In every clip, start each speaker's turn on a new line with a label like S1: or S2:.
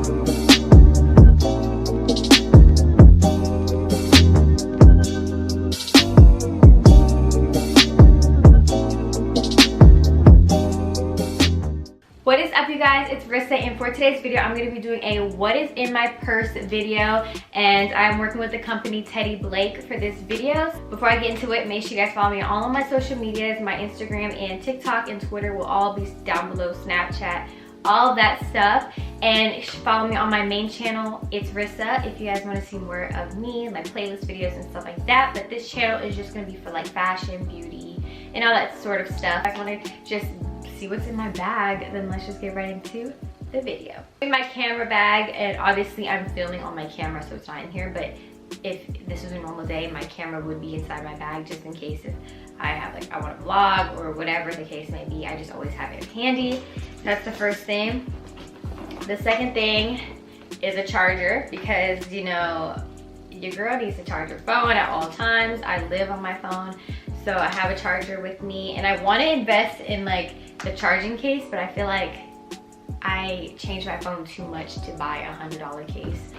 S1: What is up, you guys? It's Rissa, and for today's video I'm going to be doing a what is in my purse video, and I'm working with the company Teddy Blake for this video. Before I get into it, make sure you guys follow me on all of my social medias. My Instagram and TikTok and Twitter will all be down below, Snapchat, all of that stuff. And follow me on my main channel, it's Rissa, if you guys want to see more of me, like playlist videos and stuff like that. But this channel is just going to be for like fashion, beauty, and all that sort of stuff. I want to just see what's in my bag, then let's just get right into the video. In my camera bag, and obviously I'm filming on my camera so it's not in here, but if this was a normal day, my camera would be inside my bag just in case if I have like, I want to vlog or whatever the case may be. I just always have it handy. That's the first thing. The second thing is a charger, because you know, your girl needs to charge her phone at all times. I live on my phone, so I have a charger with me, and I want to invest in like the charging case, but I feel like I change my phone too much to buy a $100 case.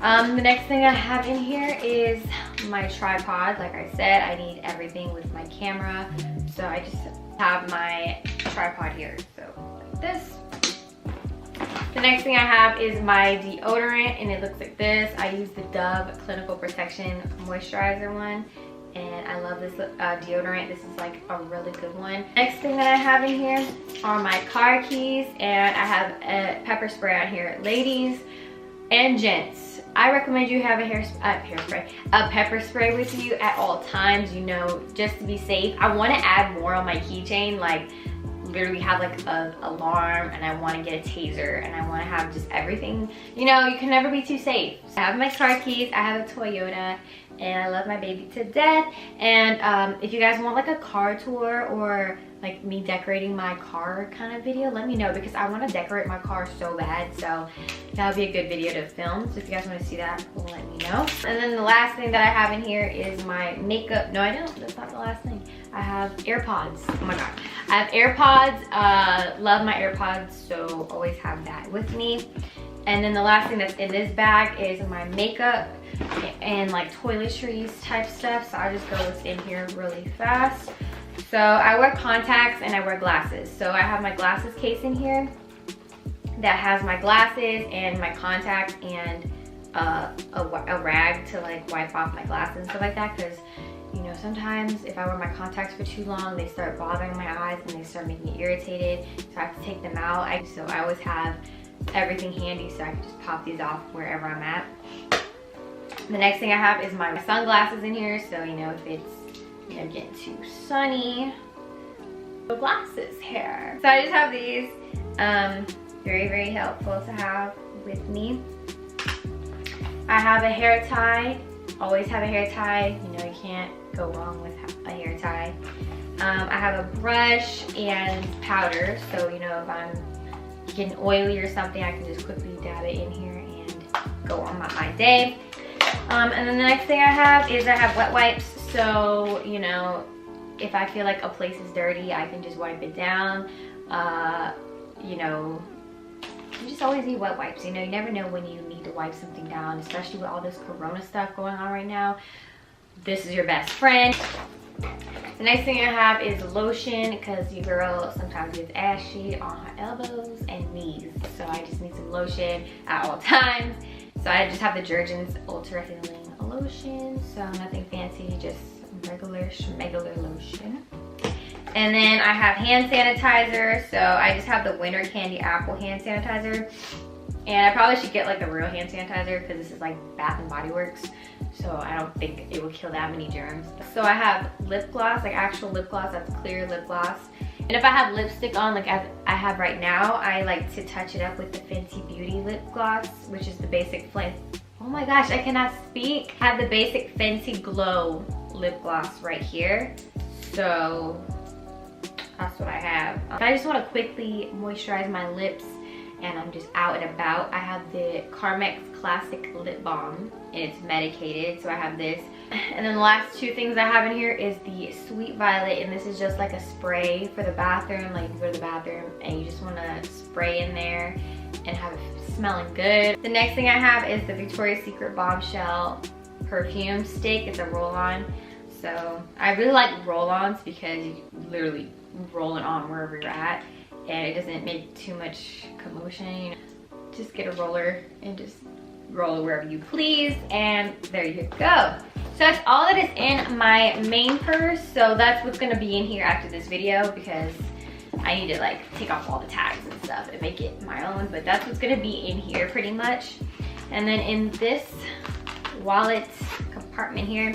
S1: The next thing I have in here is my tripod. Like I said, I need everything with my camera, so I just have my tripod here, so like this. The next thing I have is my deodorant, and it looks like this. I use the Dove Clinical Protection Moisturizer one, and I love this deodorant. This is like a really good one. Next thing that I have in here are my car keys, and I have a pepper spray on here. Ladies and gents, I recommend you have a pepper spray with you at all times, you know, just to be safe. I want to add more on my keychain, like literally have like an alarm, and I want to get a taser, and I want to have just everything. You know, you can never be too safe. I have my car keys, I have a Toyota, and I love my baby to death. And if you guys want like a car tour or like me decorating my car kind of video, let me know, because I want to decorate my car so bad. So that would be a good video to film. So if you guys want to see that, let me know. And then the last thing that I have in here is my makeup. No, I don't. That's not the last thing. I have AirPods. Oh my god. I have AirPods. Love my AirPods, so always have that with me. And then the last thing that's in this bag is my makeup and like toiletries type stuff. So I'll just go what's in here really fast. So I wear contacts and I wear glasses. So I have my glasses case in here that has my glasses and my contacts and a rag to like wipe off my glasses and stuff like that, because you know, sometimes if I wear my contacts for too long, they start bothering my eyes and they start making me irritated, so I have to take them out. So I always have everything handy so I can just pop these off wherever I'm at. The next thing I have is my sunglasses in here, so you know, if it's, you know, getting too sunny, no glasses here. So I just have these. Very, very helpful to have with me. I have a hair tie. Always have a hair tie. You know, you can't go wrong with a hair tie. I have a brush and powder, so you know, if I'm getting oily or something, I can just quickly dab it in here and go on my day. And then the next thing I have is I have wet wipes, so you know, if I feel like a place is dirty, I can just wipe it down. You know, you just always need wet wipes. You know, you never know when you need to wipe something down, especially with all this corona stuff going on right now. This is your best friend. The next thing I have is lotion, because your girl sometimes gets ashy on her elbows and knees, so I just need some lotion at all times. So I just have the Jergens Ultra Healing Lotion, so nothing fancy, just regular schmegular lotion. And then I have hand sanitizer, so I just have the Winter Candy Apple hand sanitizer. And I probably should get like the real hand sanitizer, because this is like Bath and Body Works, so I don't think it would kill that many germs. So I have lip gloss, like actual lip gloss, that's clear lip gloss. And if I have lipstick on, like as I have right now, I like to touch it up with the Fenty Beauty lip gloss, which is the basic flame. Oh my gosh, I cannot speak. I have the basic Fenty Glow lip gloss right here. So that's what I have. I just want to quickly moisturize my lips and I'm just out and about. I have the Carmex Classic Lip Balm, and it's medicated, so I have this. And then the last two things I have in here is the Sweet Violet, and this is just like a spray for the bathroom. Like you go to the bathroom and you just want to spray in there and have it smelling good. The next thing I have is the Victoria's Secret Bombshell perfume stick. It's a roll-on. So I really like roll-ons because you literally roll it on wherever you're at and it doesn't make too much commotion. You know? Just get a roller and just roll it wherever you please, and there you go. So that's all that is in my main purse. So that's what's gonna be in here after this video because I need to like take off all the tags and stuff and make it my own, but that's what's gonna be in here pretty much. And then in this wallet compartment here,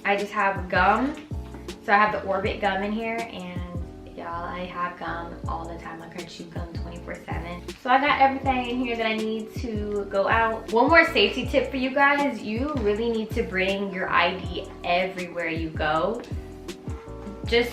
S1: I just have gum. So I have the Orbit gum in here, and y'all, I have gum all the time. Like I chew gum 24/7. So I got everything in here that I need to go out. One more safety tip for you guys. You really need to bring your ID everywhere you go. Just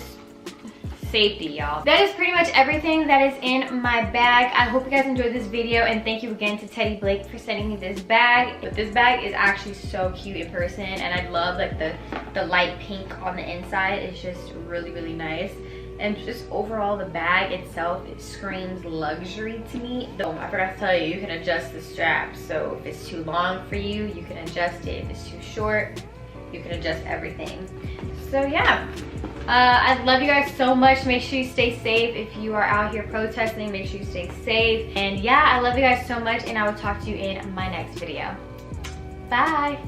S1: safety, y'all. That is pretty much everything that is in my bag. I hope you guys enjoyed this video, and thank you again to Teddy Blake for sending me this bag. But this bag is actually so cute in person, and I love like the light pink on the inside. It's just really, really nice. And just overall, the bag itself, it screams luxury to me. Though I forgot to tell you, you can adjust the strap. So if it's too long for you, you can adjust it. If it's too short, you can adjust everything. So yeah, I love you guys so much. Make sure you stay safe. If you are out here protesting, make sure you stay safe. And yeah, I love you guys so much, and I will talk to you in my next video. Bye.